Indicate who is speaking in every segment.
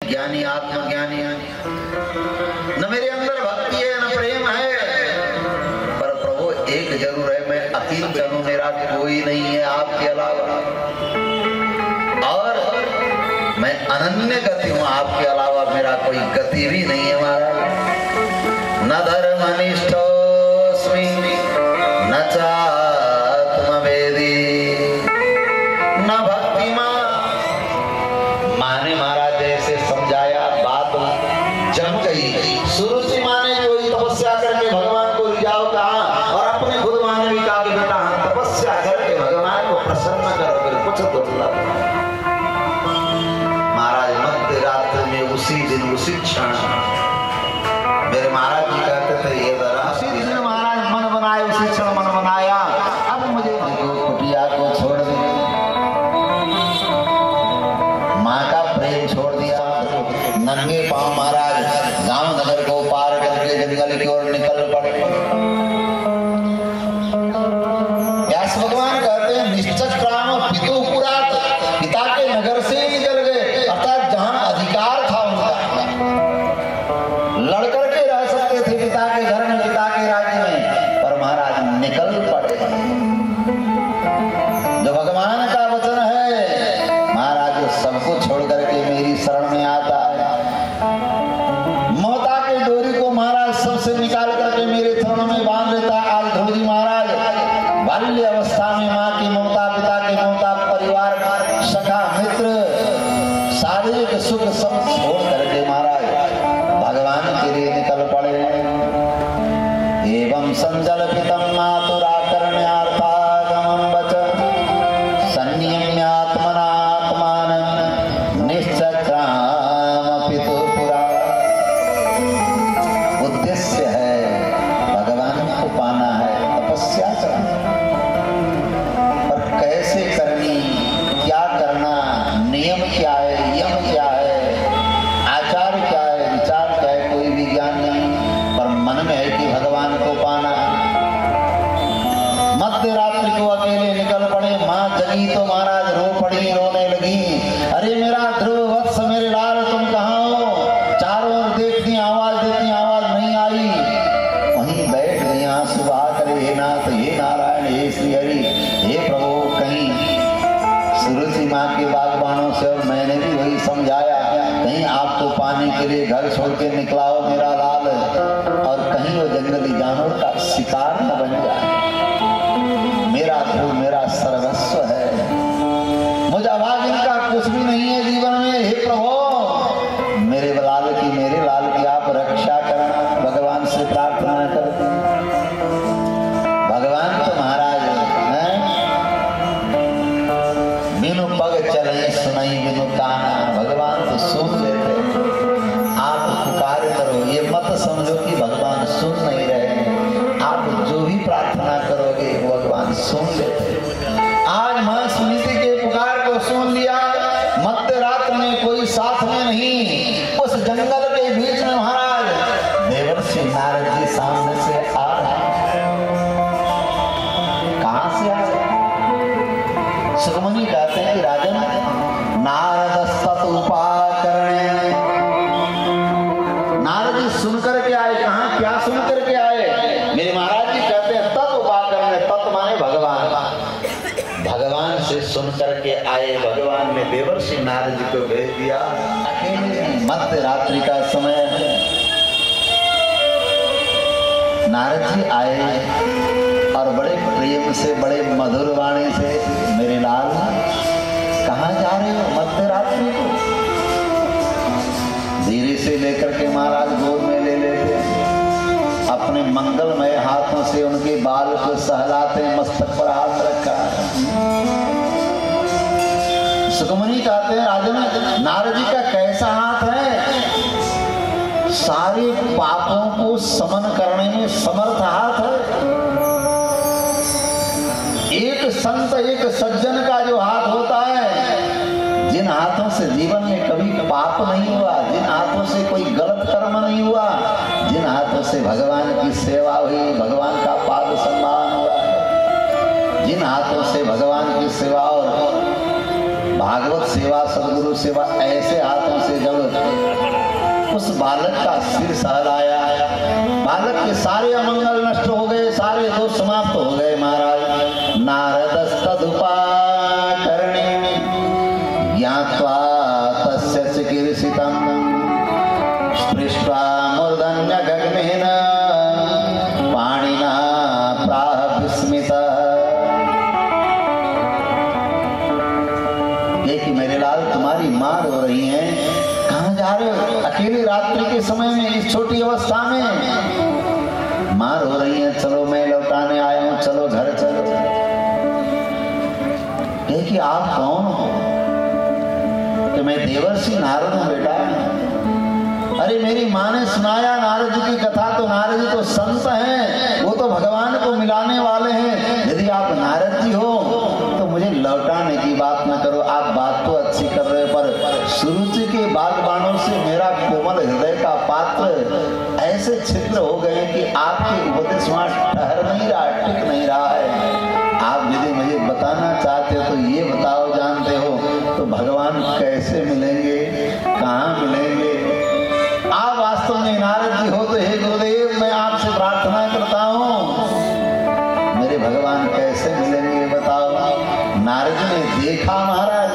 Speaker 1: ज्ञानी आत्मज्ञानी, न मेरे अंदर भक्ति है न प्रेम है, पर प्रभु एक जरूर है, मैं अकिंचन हूं, मेरा कोई नहीं है आपके अलावा, और मैं अनन्य गति हूं, आपके अलावा मेरा कोई गति भी नहीं है महाराज। न धर्मनिष्ठोऽस्मि न चात्मवेदी न भक्तिमान। माने महाराज जैसे समझाया बात जम गई। शुरू से माने कोई तपस्या करके भगवान को रिझाओ कहा, और अपने खुद माने भी कहा कि बेटा तपस्या करके भगवान को प्रसन्न करो, फिर कुछ दुर्लभ। महाराज मध्य रात्रि में उसी दिन उसी क्षण मेरे महाराज जी कहते थे ये उसी दिन महाराज मन बनाए, उसी क्षण मन बनाया, अब मुझे कुटिया को छोड़ दे, माँ का प्रेम छोड़ दिया, नंगे पांव महाराज गांव नगर को पार करके जंगल की ओर निकल पड़े। व्यास भगवान कहते हैं निश्चक्राम पितु पुरात, पिता के नगर से निकल गए, अर्थात जहां अधिकार था उनका, लड़कर के रह सकते थे पिता के घर में, पिता के राज्य में, पर महाराज निकल पड़े। जो भगवान का वचन है महाराज जो सबको छोड़ करके मेरी शरण में आता है, ममता की डोरी को महाराज सबसे निकाल करके मेरे चरण में बांध देता। आज ध्रुव जी महाराज बाल्य अवस्था में माँ की ममता, पिता की ममता, परिवार सखा मित्र शारीरिक सुख सब छोड़ करके महाराज भगवान के लिए निकल पड़े। एवं संजल्पितं मातुराकर्ण्यार्थागमं वच संनियम्यात्मनात्मानं निश्चक्राम पितुः पुरा। उद्देश्य है भगवान को पाना है, तपस्या करना, पर कैसे करनी, क्या करना, नियम क्या है, यम क्या है, आचार क्या है, विचार क्या है, कोई भी ज्ञान नहीं, पर मन में है कि भगवान को पाना। मध्य रात्रि को अकेले निकल पड़े। माँ जगी तो महाराज रो पड़ी, रोने लगी, अरे मेरा ध्रुव वत्स, मेरे लाल तुम कहाँ हो? चारों ओर देखती आवाज देती, आवाज नहीं आई, वहीं बैठ गई आंसू बहा करे, हे नाथ, हे नारायण, हे श्री हरि, हे प्रभु। कहीं सुरुचि माँ के बागबानों से, और मैंने भी वही समझाया, कहीं आपको पाने के लिए घर छोड़ के निकला हो मेरा लाल, और कहीं वो जंगली जानवर का शिकार न बन जाए। मेरा ध्रुव मेरा सर्वस्व है, मुझे अभागिन का कुछ भी नहीं है जीवन में, हे प्रभु मेरे लाल की आप रक्षा करना। भगवान से प्रार्थना करते भगवान तो महाराज बिनु पग चले सुनाई बिनु काना, भगवान तो सुन लेते। आप पुकार करो, ये मत समझो कि भगवान सुन नहीं रहे, आप जो भी प्रार्थना करोगे वो भगवान सुन लेते। आज मां सुनीति के पुकार को सुन लिया। मध्य रात्र में कोई साथ में नहीं, उस जंगल के बीच में महाराज देवर्षि नारद जी सामने से आ रहे। कहां से आ रहे? सुखमनी कहते हैं कि राजन नारदस्तत उपाकरणे, नारद जी सुनकर के आए। कहां क्या सुनकर के आए? मेरे महाराज जी कहते हैं तत् उपाकरणे, तत् माने भगवान, भगवान से सुनकर के आए। भगवान ने देवर्षि नारद जी को भेज दिया। मध्य रात्रि का समय है, नारद जी आए और बड़े प्रेम से, बड़े मधुर वाणी से, मेरे लाल कहाँ जा रहे हो मध्य रात्रि को? धीरे से लेकर के महाराज गोद में ले लेते, अपने मंगलमय हाथों से उनके बाल को सहलाते, मस्तक पर हाथ रखा। सुखमनी कहते हैं राजन नारद जी का कैसा हाथ है? सारे पापों को समन करने में समर्थ हाथ है। एक संत, एक सज्जन का जो हाथ होता है, जिन हाथों से जीवन में कभी पाप नहीं हुआ, जिन हाथों से कोई गलत कर्म नहीं हुआ, जिन हाथों से भगवान की सेवा हुई, भगवान का पाद सम्मान हुआ, जिन हाथों से भगवान की सेवा और भागवत सेवा, सदगुरु सेवा, ऐसे हाथों से जब उस बालक का सिर सहलाया, बालक के सारे अमंगल नष्ट हो गए, सारे दोष समाप्त हो गए महाराज। नारदस्तदुपाकर्णे ज्ञात्वा तस्य चिकीर्षितं स्पृष्ट्वा मूर्धन्य गगनेन पाणिना प्राह विस्मितः। कि मेरे लाल तुम्हारी माँ रो रही है, कहाँ जा रहे हो अकेली रात्रि के समय में, इस छोटी अवस्था में? माँ रो रही है, चलो मैं लौटाने आया हूँ, चलो घर चलो। कि आप कौन हो? कि मैं देवर्षि नारद हूँ बेटा। अरे मेरी माँ ने सुनाया नारद जी की कथा, तो नारद जी तो संत हैं, वो तो भगवान को मिलाने वाले हैं। यदि आप नारद जी हो तो मुझे लौटाने की बात न करो। आप बात तो अच्छी कर रहे हो, पर सुरुचि के बागबानों से मेरा कोमल हृदय का पात्र ऐसे छिद्र हो गए कि आपके उपदेश वहां ठहर नहीं रहा, टिक नहीं रहा है। आप यदि मुझे बताना चाहते हो तो ये बताओ, जानते हो तो भगवान कैसे मिलेंगे, कहाँ मिलेंगे? आप वास्तव में नारद जी हो तो हे गुरुदेव, मैं आपसे प्रार्थना करता हूँ, मेरे भगवान कैसे मिलेंगे बताओ। नारद जी ने देखा महाराज,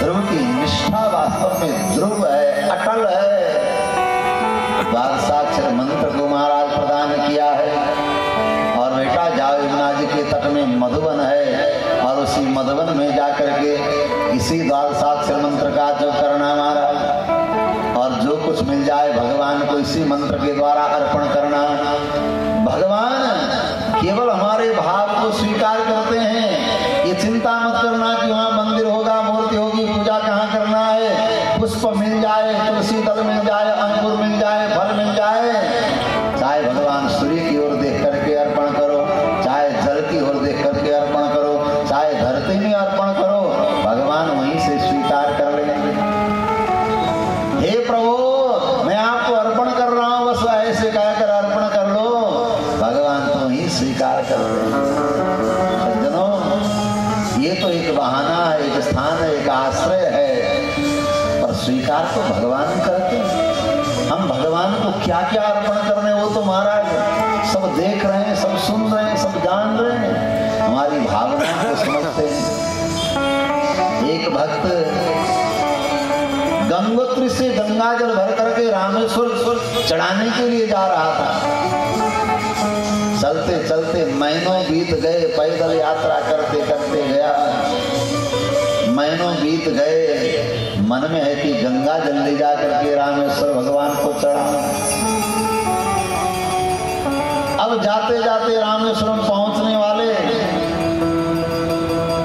Speaker 1: ध्रुव की निष्ठा वास्तव में ध्रुव है, अटल है। द्वादशाक्षर मंत्र को महाराज प्रदान किया है, और बेटा जाओ यमुना जी के तट में मधुवन है, और उसी मधुवन में जाकर के इसी द्वादशाक्षर मंत्र का जप करना महाराज, और जो कुछ मिल जाए भगवान को इसी मंत्र के द्वारा अर्पण करना। भगवान केवल हमारे भाव को स्वीकार करते हैं, ये चिंता मत करना कि वहाँ मंदिर होगा, मूर्ति होगी, पूजा कहाँ करना है। पुष्प मिल जाए, तुलसी दल मिल जाए, अंकुर मिल जाए, फल मिल जाए, चाहे भगवान सूर्य की ओर देख करके अर्पण करो, चाहे जल की ओर देख करके अर्पण करो, चाहे धरती में अर्पण करो, भगवान वहीं से स्वीकार कर लेंगे। हे प्रभु, मैं आपको अर्पण कर रहा हूँ, बस ऐसे कहकर अर्पण कर लो, भगवान तो ही स्वीकार कर लो। सज्जनों, ये तो एक बहाना है, एक स्थान है, एक आश्रय है, पर स्वीकार तो भगवान करते हैं। हम भगवान को क्या क्या अर्पण करने, वो तो महाराज सब देख रहे हैं, सब सुन रहे हैं, सब जान रहे हैं, हमारी भावना को समझते हैं। एक भक्त गंगोत्री से गंगा जल भर करके रामेश्वर चढ़ाने के लिए जा रहा था। चलते चलते महीनों बीत गए, पैदल यात्रा करते करते गया, महीनों बीत गए, मन में है कि गंगा जल ले जा करके रामेश्वर भगवान को चढ़ा। अब जाते जाते रामेश्वरम पहुंचने वाले,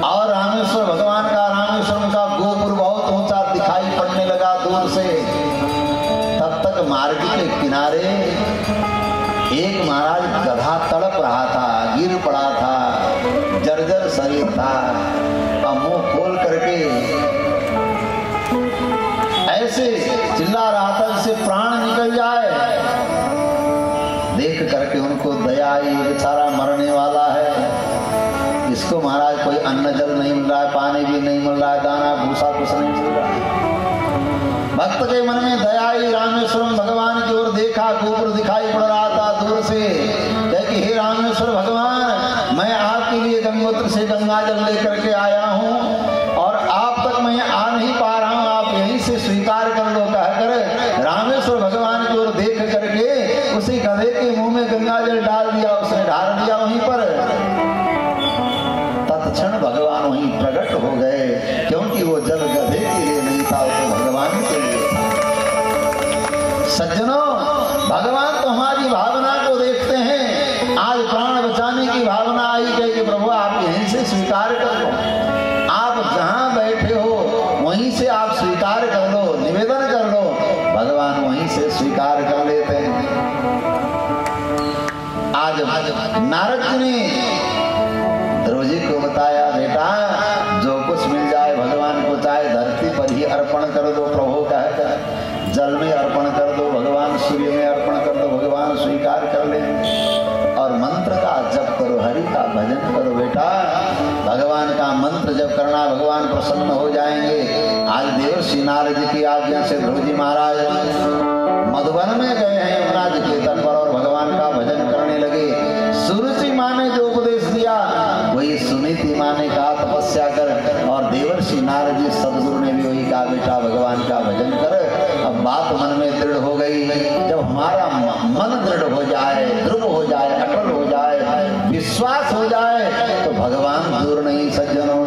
Speaker 1: और रामेश्वर भगवान का, रामेश्वरम का गोपुर बहुत ऊंचा दिखाई पड़ने लगा दूर से। तब तक मार्ग के किनारे एक महाराज गधा तड़प रहा था, गिर पड़ा था, जर्जर शरीर था, और मुंह खोल करके ऐसे चिल्ला रहा था जैसे प्राण निकल जाए। देख करके उनको दया आई, बेचारा मरने वाला है, इसको महाराज कोई अन्न जल नहीं मिल रहा है, पानी भी नहीं मिल रहा है, दाना भूसा कुछ नहीं मिल रहा है। भक्त के मन में दया आई, रामेश्वरम भगवान की ओर देखा, गोपुर दिखाई पड़ रहा था दूर से। कि हे रामेश्वर भगवान, मैं आपके लिए गंगोत्री से गंगा जल लेकर के आया हूँ, और आप तक मैं आ नहीं पा रहा हूँ, आप यहीं से स्वीकार कर लो कहकर रामेश्वर भगवान की ओर देख करके उसी गधे के मुंह में गंगा जल डाल दिया, उसने ढाल दिया वहीं पर। तत्क्षण भगवान वहीं प्रकट हो गए, क्योंकि वो जल गधे के लिए नहीं था, वो भगवान के लिए था। सज्जनों, भगवान तो हमारी भावना को देखते हैं। आज प्राण बचाने की भावना आई कि प्रभु आप यहीं से स्वीकार कर लो, आप जहां बैठे हो वहीं से आप स्वीकार कर लो, निवेदन कर लो, भगवान वहीं से स्वीकार कर लेते हैं। आज नारद जी ने ध्रुव जी को बताया, बेटा जो कुछ मिल जाए भगवान को, चाहे धरती पर ही अर्पण कर दो, प्रभु कहकर जल में अर्पण कर दो, भगवान सूर्य में अर्पण कर दो, भगवान स्वीकार कर ले। और मंत्र का जप करो, हरि का भजन करो बेटा, भगवान का मंत्र जब करना भगवान प्रसन्न हो जाएंगे। आज देवर्षि नारद जी की आज्ञा से ध्रुव जी महाराज मधुबन में गए हैं यमुना जी के तट पर और भगवान का भजन करने लगे। सुरुचि माँ ने जो उपदेश दिया वही सुनीति माँ ने कहा तपस्या कर, और देवर्षि नारद जी सदगुरु ने भी वही कहा बेटा भगवान का भजन कर। अब बात मन में दृढ़ हो गई। जब हमारा मन दृढ़ हो जाए, ध्रुव हो जाए, अटल हो जाए, विश्वास हो जाए तो भगवान दूर नहीं सज्जनों।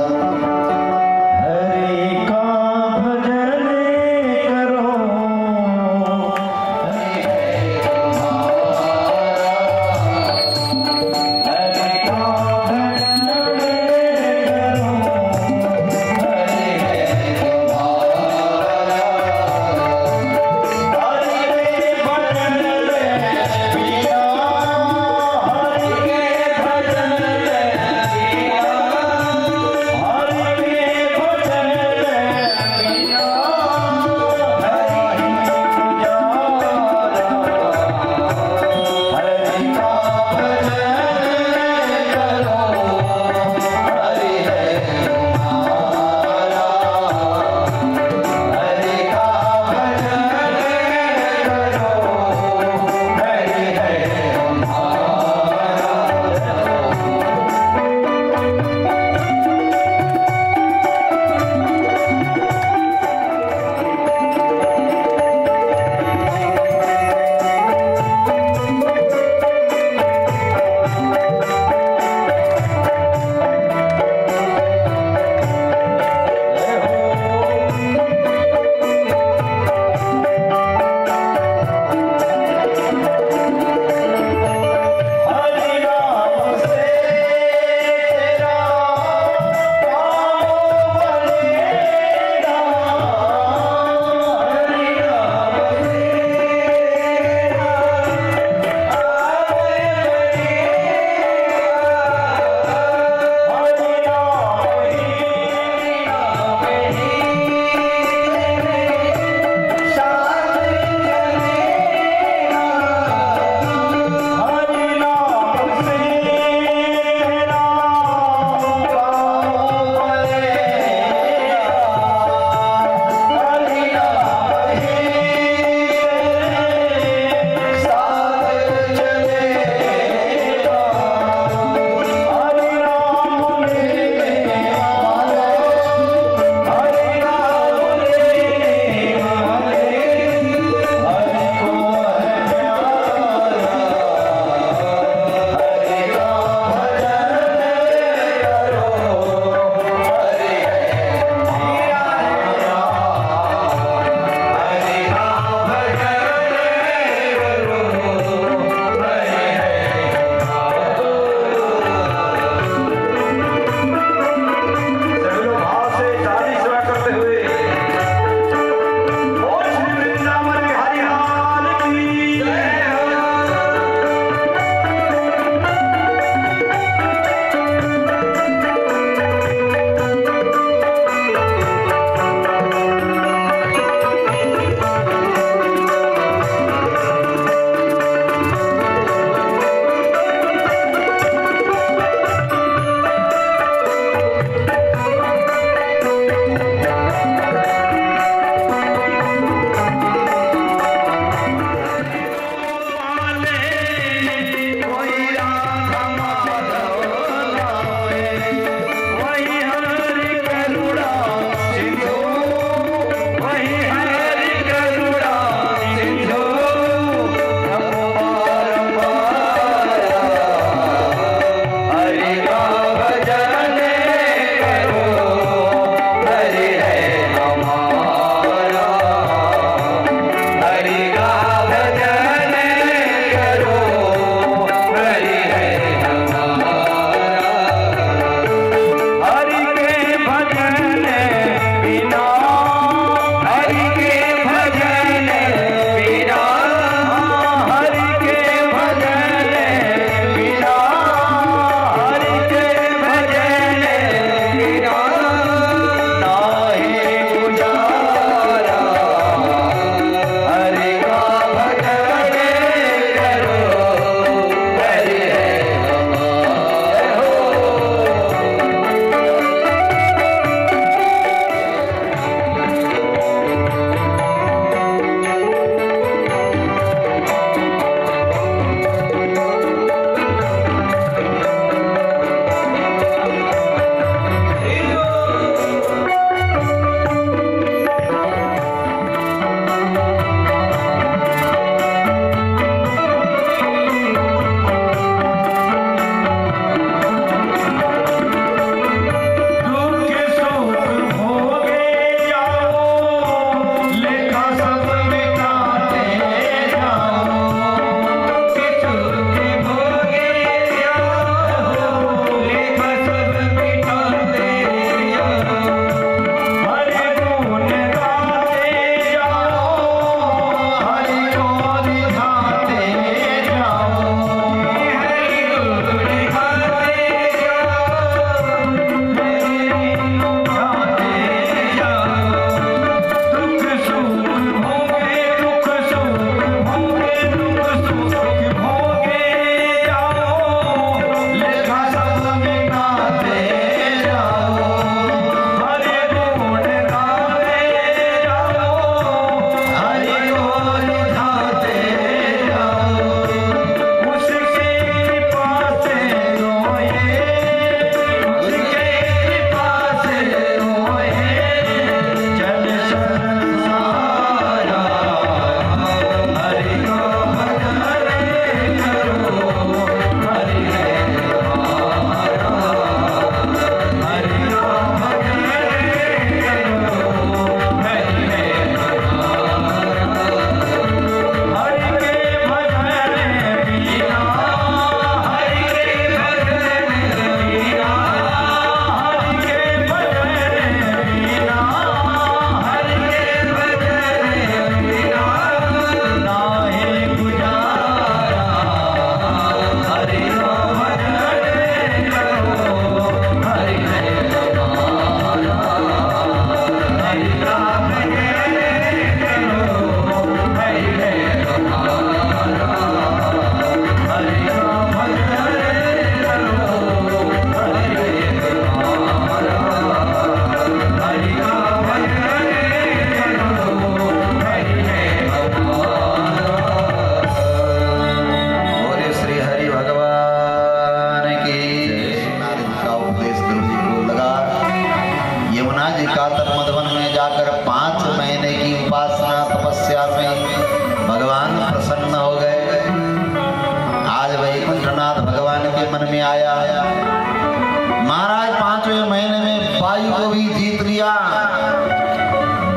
Speaker 1: में आया। महाराज 5वें महीने में वायु को भी जीत लिया।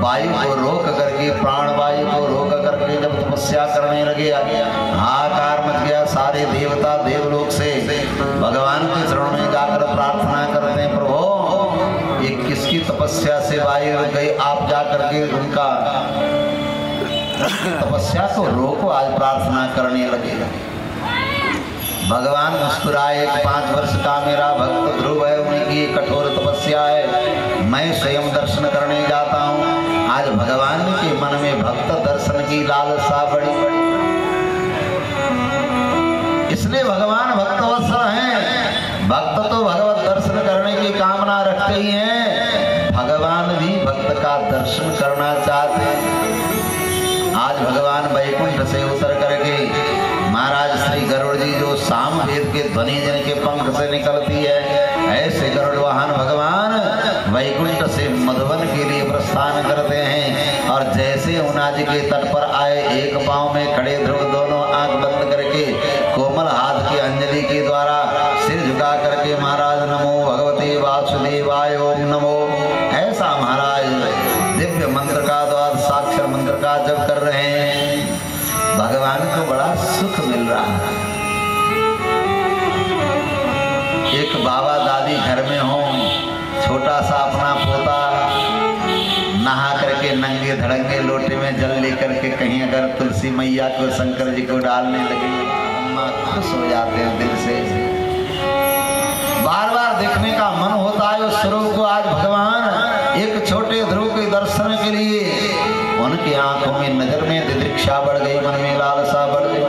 Speaker 1: वायु को रोक करके, प्राण वायु को रोक करके जब तपस्या करने लगे, हाहाकार मच गया। सारे देवता देवलोक से भगवान के चरणों में जाकर प्रार्थना करते हैं, प्रभु ये किसकी तपस्या से वायु रुक गई, आप जाकर के उनका तपस्या को रोको। आज प्रार्थना करने लगे। भगवान मुस्कुराए। 5 वर्ष का मेरा भक्त ध्रुव है, उनकी कठोर तपस्या है, मैं स्वयं दर्शन करने जाता हूँ। आज भगवान के मन में भक्त दर्शन की लालसा बढ़ी। इसलिए भगवान भक्तवत्सल हैं। भक्त तो भगवत दर्शन करने की कामना रखते ही हैं, भगवान भी भक्त का दर्शन करना चाहते हैं। आज भगवान वैकुंठ से उतर करके महाराज श्री गरुड़ जी, जो साम वेद के ध्वनि जिनके पंख से निकलती है, ऐसे गरुड़ वाहन भगवान वैकुंठ से मधुबन के लिए प्रस्थान करते हैं। और जैसे यमुना जी के तट पर आए, एक पांव में खड़े ध्रुव दोनों आंख बंद करके कोमल हाथ की अंजलि के द्वारा सिर झुका करके महाराज नमो भगवते वासुदेवाय ओम नमो, ऐसा महाराज दिव्य मंत्र का द्वार साक्षर मंत्र का जप कर रहे हैं। भगवान को बड़ा सुख मिल रहा है। एक बाबा दादी घर में हो, छोटा सा अपना पोता नहा करके नंगे धड़ंगे लोटे में जल लेकर के कहीं अगर तुलसी मैया को, शंकर जी को डालने लगे, अम्मा खुश हो जाते हैं दिल से। बार बार देखने का मन होता है उस स्वरूप को। आज भगवान एक छोटे ध्रुव के दर्शन के लिए, उनकी आंखों में नजर में दिदृक्षा बढ़ गई, मन में लालसा बढ़ गई।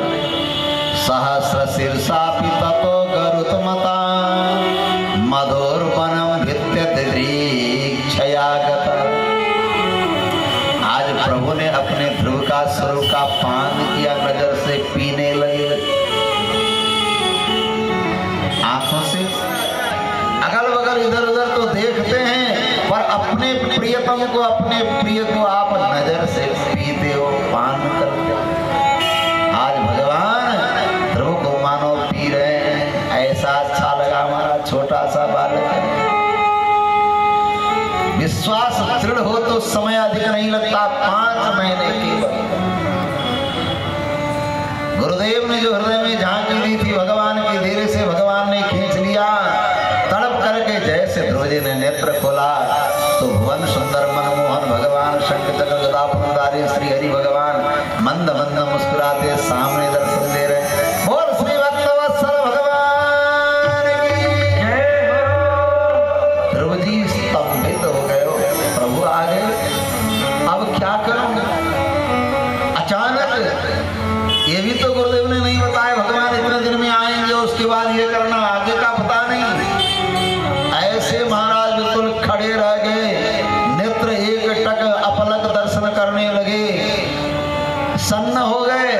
Speaker 1: सहस्र शीर्षा पिता तो गरुतमता मधुरवनम भित्य दीक्षयागत। आज प्रभु ने अपने ध्रुव का स्वरूप का पान किया, नजर से पीने लगे। आंखों से अगल बगल इधर उधर तो देखते हैं, पर अपने प्रियतम को, अपने प्रिय को आप नजर से पीते हो, पान करते हो। आज भगवान ध्रुव को मानो पी रहे हैं। ऐसा अच्छा लगा। हमारा छोटा सा बालक है, विश्वास दृढ़ हो तो समय अधिक नहीं लगता। 5 महीने केवल गुरुदेव ने जो हृदय में झांकी दी थी भगवान की, धीरे से भगवान ने खींच लिया। तड़प करके जैसे ध्रुव जी ने नेत्र खोला तो भुवन सुंदर मनमोहन भगवान शंख चक्र गदा फूलधारी श्री हरि भगवान मंद मंद मुस्कुराते सामने दर्शन दे रहे। बोल श्री भक्तवत्सल भगवान की जय। ध्रुव जी स्तंभित हो गए, प्रभु आ गए, अब क्या करूं। अचानक, ये भी तो गुरुदेव ने नहीं बताया, भगवान इतने दिन में आएंगे, उसके बाद ये करना, आगे का पता नहीं। ऐसे महाराज बिल्कुल खड़े रह गए, नेत्र एक टक अपलक दर्शन करने लगे, सन्न हो गए।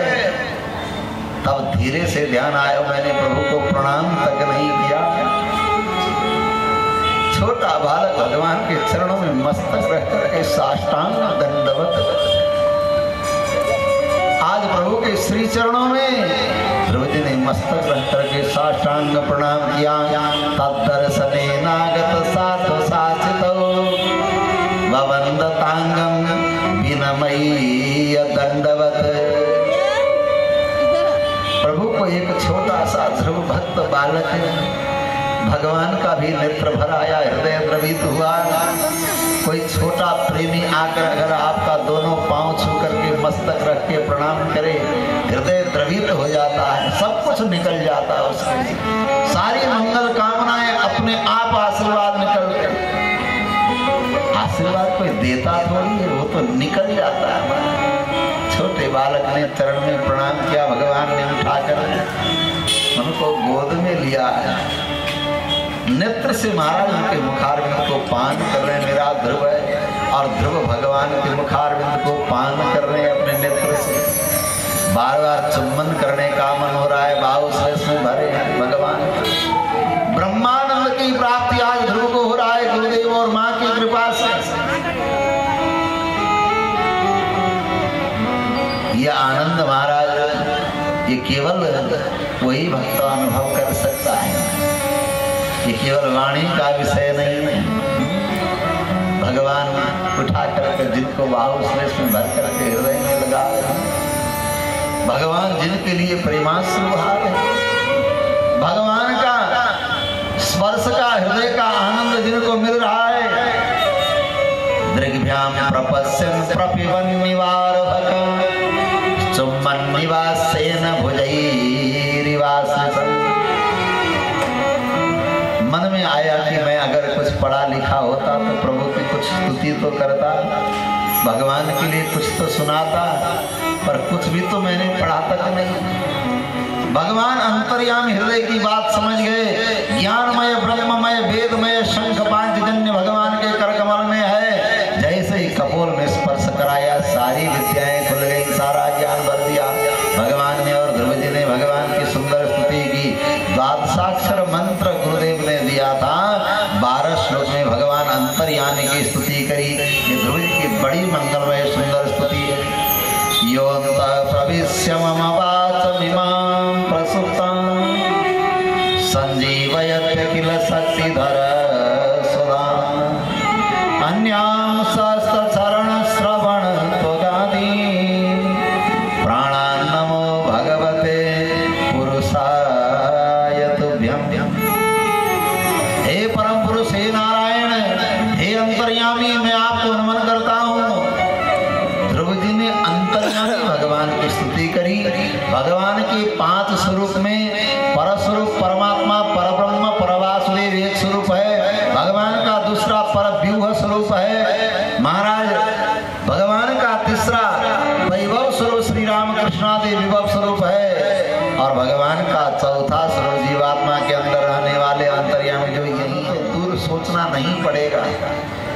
Speaker 1: तब धीरे से ध्यान आया, मैंने प्रभु को प्रणाम तक नहीं किया। छोटा बालक भगवान के चरणों में मस्तक रख करके साष्टांग दंडवत। आज प्रभु के श्री चरणों में ध्रुव जी ने मस्तक रख करके साष्टांग प्रणाम किया। तद्दर्शने नागत साधु साचितो भवन्दतांगं विनमय्य दंडवत। प्रभु को एक छोटा सा ध्रुव भक्त बालक है, भगवान का भी नेत्र भर आया, हृदय द्रवित हुआ। कोई छोटा प्रेमी आकर अगर आपका दोनों पांव छू करके मस्तक रख के प्रणाम करे, हृदय द्रवित हो जाता है, सब कुछ निकल जाता है उसके, सारी मंगल कामनाएं अपने आप आशीर्वाद निकलते। आशीर्वाद कोई देता थोड़ी है, वो तो निकल जाता है। छोटे बालक ने चरण में प्रणाम किया, भगवान ने उठाकर उनको गोद में लिया है। नेत्र से महाराज के मुखारविंद को पान कर रहे हैं। मेरा ध्रुव है और ध्रुव भगवान के मुखारविंद को पान कर रहे हैं अपने नेत्र से। बार बार चुम्बन करने का मन हो रहा है, भाव से भरे हैं भगवान। ब्रह्मानंद की प्राप्ति आज ध्रुव को हो रहा है, गुरुदेव और माँ की कृपा से। यह आनंद महाराज, ये केवल वही भक्त अनुभव कर सकता है। ये केवल वाणी का विषय नहीं है। भगवान उठा करके जिनको बाहुसले में भर करके हृदय में लगा रहे हैं, भगवान जिनके लिए प्रेमाश्रु बहा रहे हैं, भगवान का स्पर्श का हृदय का आनंद जिनको मिल रहा है। दृग्भ्याम प्रपश्यन् प्रपिबन् निवारभकं चुम्बन् निवासेन भुजैरिवासितं। मन में आया कि मैं अगर कुछ पढ़ा लिखा होता तो प्रभु की कुछ स्तुति तो करता, भगवान के लिए कुछ तो सुनाता, पर कुछ भी तो मैंने पढ़ा तक नहीं। भगवान अंतर्यामी हृदय की बात समझ गए। ज्ञानमय ब्रह्ममय वेदमय शंख पांचजन्य भगवान के कर कमल में है। जैसे ही कपोल में स्पर्श कराया सारी विद्याएं खुल गई, सारा ज्ञान भर दिया भगवान ने। और ध्रुव जी ने भगवान की सुंदर स्तुति की। द्वादशाक्षर मंत्र गुरुदेव ने दिया था। 12 श्लोक में भगवान अंतर्यामी की स्तुति करी। ये ध्रुव जी की बड़ी मंगलमय सुंदर स्तुति है। योऽन्तः प्रविश्य मम वाचमिमां प्रसुप्तां संजीवयत्यखिल शक्तिधर सुधाम् अन्यां सहस्रचरण श्रवण त्वगादीन् प्राणान् नमो भगवते पुरुषाय तुभ्यम्। हे परम पुरुष, हे नारायण, हे अंतर्यामी, मैं आपको नमन करता हूँ। ध्रुव जी ने अंतर्यामी भगवान की स्तुति करी। भगवान के 5 स्वरूप में परस्वरूप परमात्मा, परब्रह्म, परवासुदेव एक स्वरूप है। भगवान का दूसरा परव्यूह स्वरूप है महाराज। भगवान का तीसरा वैभव स्वरूप श्री राम कृष्णादि विभव स्वरूप है। और भगवान का चौथा स्वरूप जीवात्मा के अंदर रहने वाले अंतर्यामी जो यही है। दूर सोचना नहीं पड़ेगा,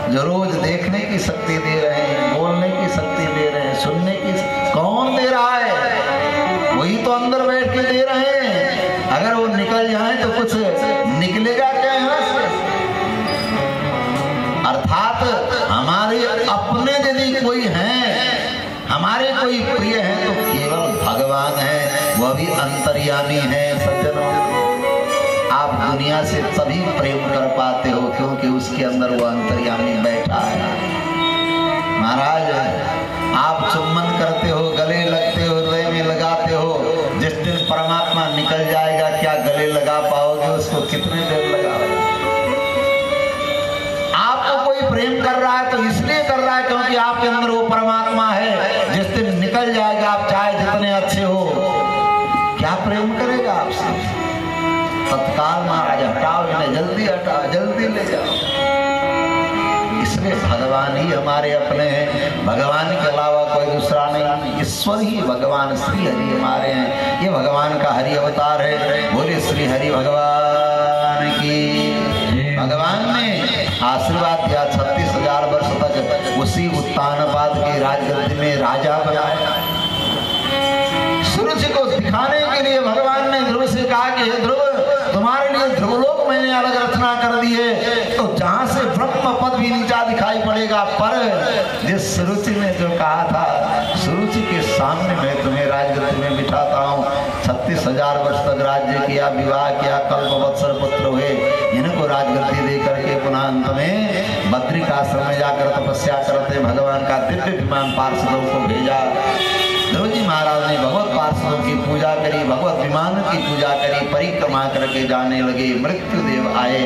Speaker 1: जो रोज देखने की शक्ति दे रहे हैं, बोलने की शक्ति दे रहे हैं, सुनने की। कौन दे रहा है? वही तो अंदर बैठ के दे रहे हैं। अगर वो निकल जाए तो कुछ निकलेगा क्या यहाँ से? अर्थात हमारे अपने यदि कोई हैं, हमारे कोई प्रिय हैं, तो केवल भगवान है, वह भी अंतर्यामी है। सज्जनों, आप दुनिया से तभी प्रेम कर पाते हो क्योंकि उसके अंदर वो अंतर्यामी बैठा है। महाराज, आप चुम्बन करते हो, गले लगते हो, हृदय में लगाते हो। जिस दिन परमात्मा निकल जाएगा, क्या गले लगा पाओगे उसको? कितने देर लगाओगे? आपको कोई प्रेम कर रहा है तो इसलिए कर रहा है क्योंकि आपके अंदर वो परमात्मा है। जिस दिन निकल जाएगा, आप चाहे जितने अच्छे हो, क्या प्रेम करेगा आपसे? तत्काल महाराज हटाओ, इन्हें जल्दी हटाओ, जल्दी ले जाओ। इसलिए भगवान ही हमारे अपने हैं, भगवान के अलावा कोई दूसरा नहीं। ईश्वर ही भगवान श्री हरि हमारे हैं। ये भगवान का हरि अवतार है। बोले श्री हरि भगवान की। भगवान ने आशीर्वाद दिया। 36,000 वर्ष तक उसी उत्तानपाद की राजगद्दी में राजा बनाया। सूर्य को दिखाने के लिए भगवान ने ध्रुव से कहा कि हे ध्रुव, तुम्हारे लिए ध्रुवलोक मैंने अलग रचना कर दी है, तो जहां से ब्रह्म पद भी नीचा दिखाई पड़ेगा। पर जिस सुरुचि ने जो कहा था, सुरुचि के सामने मैं तुम्हें राजगद्दी में बिठाता हूँ। 36,000 वर्ष तक राज्य किया, विवाह किया, कल्पवत्सर पुत्र हुए। इनको राजगद्दी दे करके पुनः अंत में बद्रिकाश्रम में जाकर तपस्या करते भगवान का दिव्य विमान पार्षदों को भेजा। ध्रुव जी महाराज ने भगवत पार्षदों की पूजा करी, भगवत विमान की पूजा करी, परिक्रमा करके जाने लगे। मृत्युदेव आए,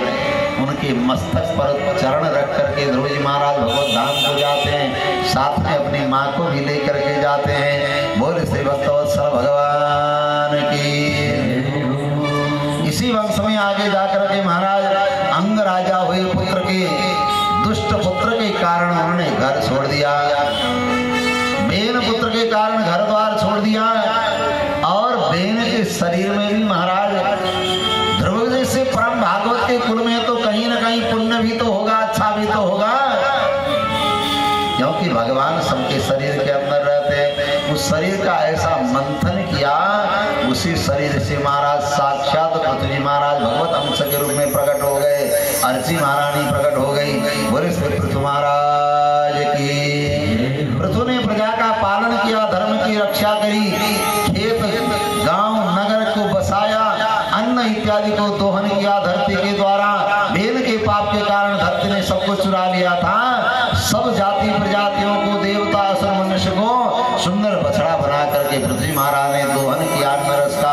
Speaker 1: उनके मस्तक पर चरण रख करके ध्रुव जी महाराज भगवत धाम को जाते हैं। साथ में अपनी माँ को भी लेकर के जाते हैं। बोले श्री भक्तवत्सल भगवान की। इसी वंश में आगे जाकर के महाराज अंग राजा हुए। पुत्र के दुष्ट पुत्र के कारण उन्होंने घर छोड़ दिया। बेन पुत्र के कारण घर द्वार छोड़ दिया। और बेन के शरीर में भी महाराज ध्रुव जैसे परम भागवत के कुल में तो कहीं ना कहीं पुण्य भी तो होगा, अच्छा भी तो होगा, क्योंकि भगवान सबके शरीर के अंदर रहते हैं। उस शरीर का ऐसा मंथन किया, उसी शरीर से महाराज साक्षात पृथ्वी महाराज भगवत अंश के रूप में प्रकट हो गए। अर्ची महारानी प्रकट हो गई। बोले श्री पृथ्वी महाराज की। पृथ्वी ने प्रजा का पालन किया, धर्म की रक्षा करी, खेत गांव नगर को बसाया, अन्न इत्यादि को दोहन किया धरती के द्वारा। करके पृथ्वी महाराज ने दोहन किया नरस का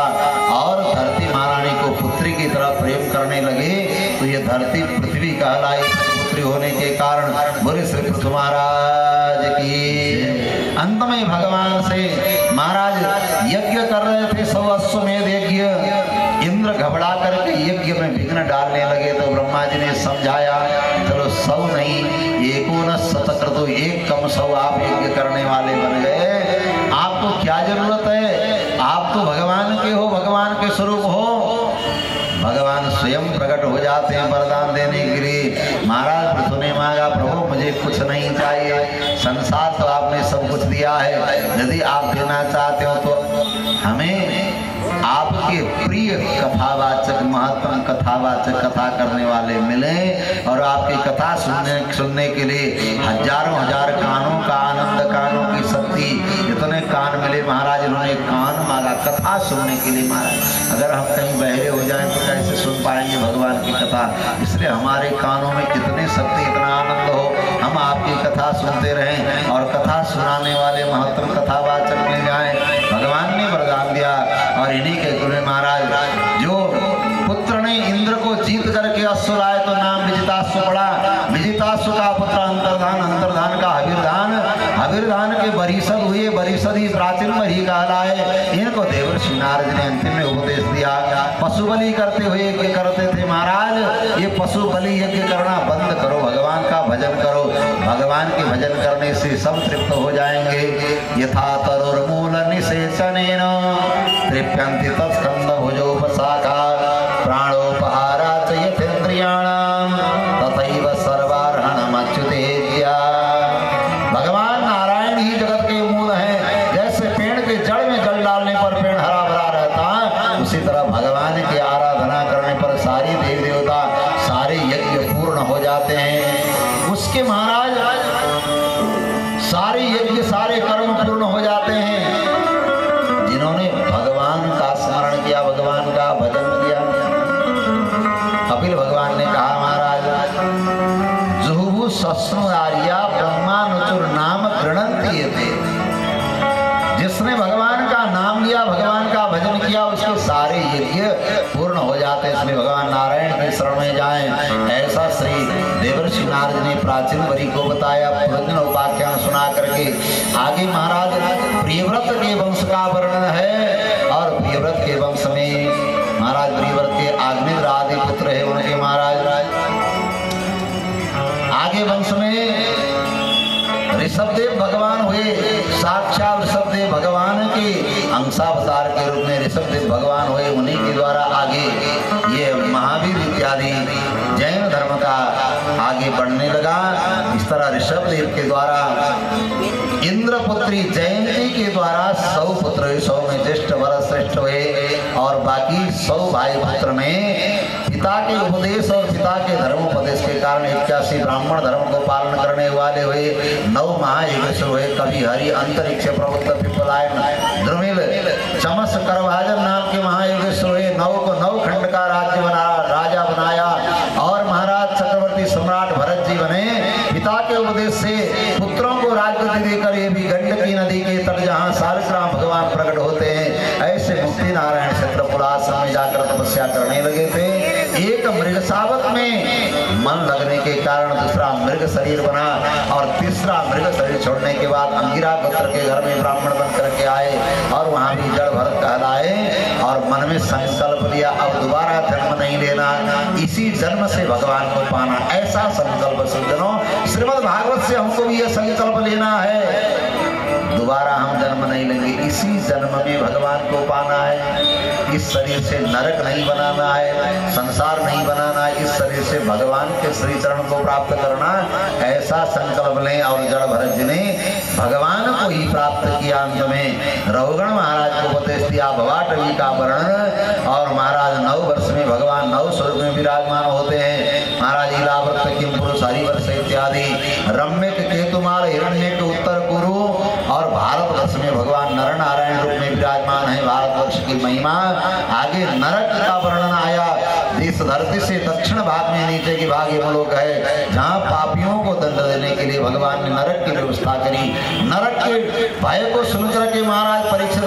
Speaker 1: और धरती महारानी को पुत्री की तरह प्रेम करने लगे, तो ये धरती पृथ्वी कहलाई। पुत्री होने के कारण बोले श्री पृथ्वी महाराज की। अंत में भगवान से महाराज यज्ञ कर रहे थे, 100 अश्वमेध यज्ञ। इंद्र घबरा करके यज्ञ में विघ्न डालने लगे, तो ब्रह्मा जी ने समझाया, चलो 100 नहीं, 19 शतक्रतु, तो 1 कम 100 आप यज्ञ करने वाले बन गए। आपको क्या जरूरत है, आप तो भगवान के हो, भगवान के स्वरूप हो। भगवान स्वयं प्रकट हो जाते हैं वरदान देने के लिए। महाराज पृथु ने मांगा, प्रभु मुझे कुछ नहीं चाहिए, संसार तो आपने सब कुछ दिया है, यदि आप देना चाहते हो तो हमें आपके प्रिय कथावाचक, महत्तम कथावाचक, कथा करने वाले मिले और आपकी कथा सुनने के लिए हजारों हजार कानों का आनंद, कानों की शक्ति, इतने कान मिले महाराज। उन्होंने कान मांगा कथा सुनने के लिए। महाराज अगर हम कहीं बहरे हो जाएं तो कैसे सुन पाएंगे भगवान की कथा, इसलिए हमारे कानों में कितनी शक्ति, इतना आनंद हो, हम आपकी कथा सुनते रहें और कथा सुनाने वाले महत्तम कथावाचक मिल जाएं। भगवान ने वरदान दिया और इन्हीं के गुरु महाराज जो पुत्र ने इंद्र को जीत करके अश्व लाए तो नाम विजिताश्व पड़ा। विजिताश्व का पुत्र अंतर्धान, अंतर्धान का हविर्धान, हविर्धान के बरिसद हुए, बरिसद ही प्राचीन मरी कहलाए। इनको देवर्षि नारद ने अंतिम में उपदेश दिया। पशु बलि करते हुए यज्ञ करते थे महाराज, ये पशु बलि यज्ञ करना बंद करो, भगवान का भजन करो। भगवान के भजन करने से सब तृप्त हो जाएंगे। यथा तरुर्मूल निषेचनेन तृप्यन्ति तत्स्कन्ध भुजोपशाखा प्राणोपहारा च यथेन्द्रियाणाम तथैव सर्वार्हणमच्युतेज्या। भगवान नारायण ही जगत के मूल हैं। जैसे पेड़ के जड़ में जल डालने पर पेड़ हरा भरा रहता है, उसी तरह भगवान की आराधना करने पर सारी देव देवता, सारे यज्ञ पूर्ण हो जाते हैं। उसके महाराज सारे यज्ञ, सारे कर्म पूर्ण हो जाते हैं जिन्होंने भगवान का स्मरण किया, भगवान का भजन किया। कपिल भगवान ने कहा, महाराज जुहुः सस्नुरार्या ब्रह्मानुचुर नाम गृणन्ति येते। जिसने भगवान का नाम लिया, भगवान का भजन किया, उसके सारे यज्ञ पूर्ण हो जाते हैं। इसलिए भगवान नारायण के शरण में जाएं, ऐसा श्री देवर्षि नारद ने प्राचीन वरी को बताया। पुरंजन उपाख्यान सुना करके आगे महाराज प्रियव्रत के वंश का वर्णन है और प्रियव्रत के वंश में महाराज प्रियव्रत के अग्निद्र आदि पुत्र है उनके। महाराज आगे वंश में ऋषभदेव भगवान हुए, साक्षात ऋषभदेव भगवान के अंशावतार के रूप में ऋषभदेव भगवान हुए। उन्हीं के द्वारा आगे ये महावीर इत्यादि जैन धर्म का आगे बढ़ने लगा। इस तरह ऋषभदेव के द्वारा इंद्रपुत्री जयंती के द्वारा 100 पुत्र हुए, 100 में ज्येष्ठ वर श्रेष्ठ हुए और बाकी 100 भाई पुत्र में पिता के उपदेश और पिता के धर्मोपदेश के कारण 81 ब्राह्मण धर्म को पालन करने वाले हुए। 9 महायज्ञ हुए। कभी हरि अंतरिक्ष प्रबुद्ध पिपलायन द्रुमिल चमस करभाजन नाम के महायज्ञ हुए। 9 को 9 खंड का राज्य राजा बनाया और महाराज चक्रवर्ती सम्राट भरत जी बने। पिता के उपदेश से पुत्रों को राज्य देकर ये भी गंडकी नदी के तट जहाँ सालग्राम भगवान प्रकट होते हैं, ऐसे मुक्ति नारायण क्षेत्रपुराश्रम में जाकर तपस्या करने लगे थे। एक मृग सावक में मन लगने के कारण दूसरा मृग शरीर बना और तीसरा मृग शरीर छोड़ने के बाद अंगिरा गोत्र के घर में ब्राह्मण बन करके आए और वहां भी जड़ भरत कहलाए और मन में संकल्प लिया, अब दोबारा जन्म नहीं लेना, इसी जन्म से भगवान को पाना। ऐसा संकल्प सज्जनों, श्रीमद् भागवत से हमको भी यह संकल्प लेना है, दोबारा हम जन्म नहीं लेंगे, इसी जन्म में भगवान को पाना है। इस शरीर से नरक नहीं बनाना है, संसार नहीं बनाना है, इस शरीर से भगवान के श्री चरण को प्राप्त करना, ऐसा संकल्प लें। और जड़ भरत जी ने भगवान को ही प्राप्त किया। अंत में रघुगण महाराज को उपदेश दिया भवाटवी का वर्णन और महाराज 9 वर्ष में भगवान 9 स्वरूप में विराजमान होते हैं। महाराज इलाव्रत किम पुरुष हरिवर्ष इत्यादि रम्य केतुमाल हिरण्य के उत्तर गुरु और भारतवर्ष में भगवान नर नारायण रूप में विराजमान है। भारतवर्ष की महिमा आगे नरक का वर्णन आया। देश धरती से दक्षिण भाग में नीचे के भाग यमलोक है, जहाँ पापियों को दंड देने के लिए भगवान ने नरक की व्यवस्था करी। नरक के भय को सुनकर के महाराज परीक्षित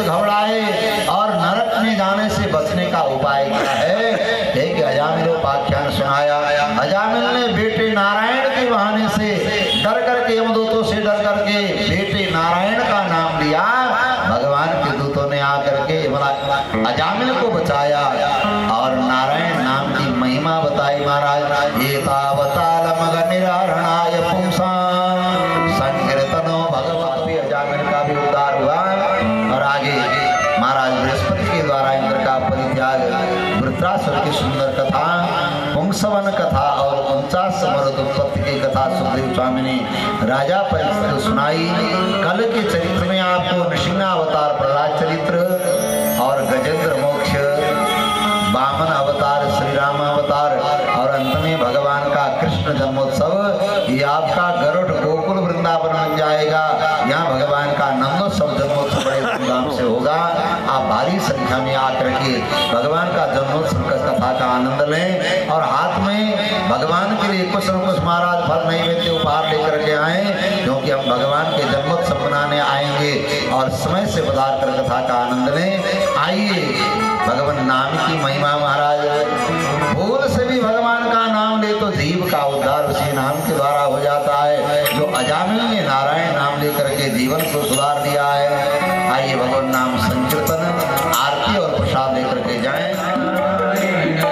Speaker 1: चित्रासुर की सुंदर कथा, पुंसवन कथा और 49 मरुद उत्पत्ति की कथा सुखदेव स्वामी ने राजा परीक्षित को सुनाई। कल के चरित्र में आपको नृसिंह अवतार प्रहलाद चरित्र और गजेंद्र मोक्ष, वामन अवतार श्री राम अवतार और अंत में भगवान का कृष्ण जन्मोत्सव, ये आपका गरुड़ गोकुल वृंदावन बन जाएगा। यहाँ भगवान का नंदोत्सव जन्मोत्सव बड़े धूमधाम से होगा। आप भारी संख्या में आकर के भगवान का जन्मोत्सव कथा का आनंद लें और हाथ में भगवान के लिए कुछ न कुछ महाराज फल नैवेद्य उपहार लेकर के आए, क्योंकि हम भगवान के जन्मोत्सव मनाने आएंगे और समय से पधार कर कथा का आनंद लें। आइए, भगवान नाम की महिमा महाराज, भूल से भी भगवान का नाम ले तो जीव का उद्धार उसी नाम के द्वारा हो जाता है। जो अजामिल ने नारायण नाम लेकर के जीवन को सुधार दिया है। आइए भगवान नाम संकीर्तन, आरती और प्रसाद लेकर के जाएं।
Speaker 2: Narayan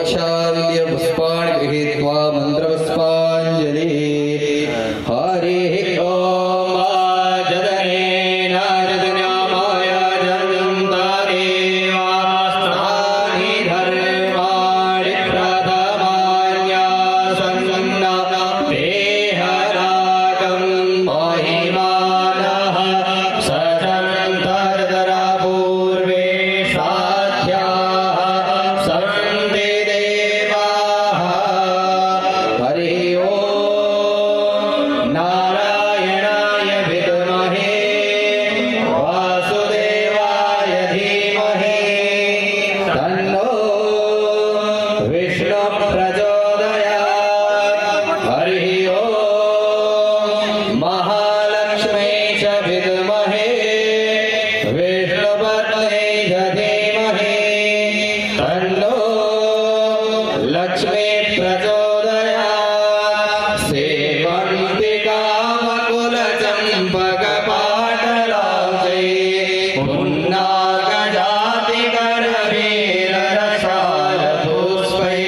Speaker 2: प्रक्षाल्य पुष्पाणि गृहीत्वा मन्त्रपुष्पाञ्जलि हरिः ॐ जदनेन जदन्यामाय जन्तादेवास्तानि धर्माणि प्रथमान्यासन्ना देहराकं महिमानः सजन्तर्दरा पूर्वे साध्याः सन्ति देवाः हरिः ॐ नारायणाय विद्महे वासुदेवाय धीमहि तन्नो विष्णु प्रचोदयात् हरिः ॐ महालक्ष्मी च विद्महे विष्णुपत्नी च धीमहि तन्नो लक्ष्मी प्रचोदयात् सेवन्ति कामकुलचम्पकपाटलाब्जे पुन्नागजातिकरवीररसालपुष्पै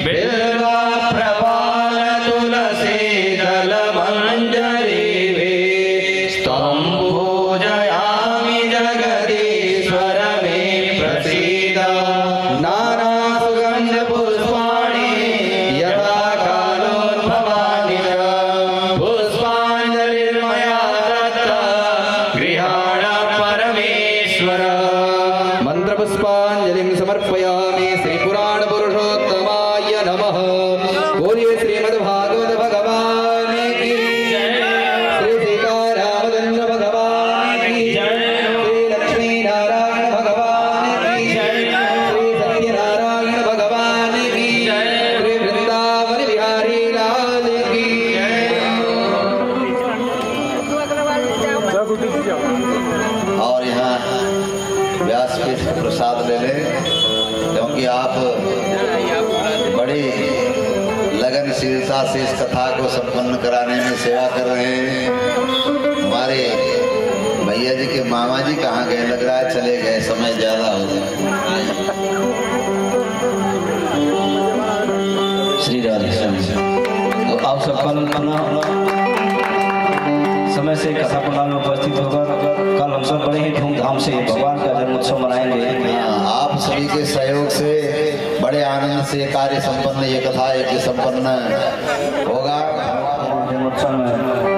Speaker 2: बिल्वप्रपालतुलसीदलमञ्जरीभिः तं पूजयामि जगदीश्वर मे प्रसीद नानासुगन्धपुष्पाणि यथा कालोद्भवानि च पुष्पाञ्जलिर्मया दत्ता गृहाण परमेश्वर मन्त्रपुष्पाञ्जलिं समर्पयामि श्रीपुराणपुरुषोत्तमाय नमः बोलिए श्रीमद्भागवत भगवान की श्री सीतारामचंद्र भगवान की श्री लक्ष्मी नारायण भगवान की श्री सत्यनारायण भगवान की श्री वृंदावन बिहारी लाल की
Speaker 1: और यहाँ व्यासपीठ प्रसाद ले लें, क्योंकि आप बड़ी लगनशीलता से इस कथा को संपन्न कराने में सेवा कर रहे हैं। हमारे भैया जी के मामा जी कहाँ गए? लग रहा है चले गए, समय ज्यादा हो गया।
Speaker 3: श्री राधे श्याम। तो आप सब कल समय से कथा पंडाल में उपस्थित होकर कल हम सब बड़े ही धूमधाम से भगवान का जन्मोत्सव मनाएंगे।
Speaker 1: आप सभी के सहयोग से बड़े आनंद से कार्य संपन्न, ये कथा यज्ञ संपन्न होगा।
Speaker 3: जन्मोत्सव में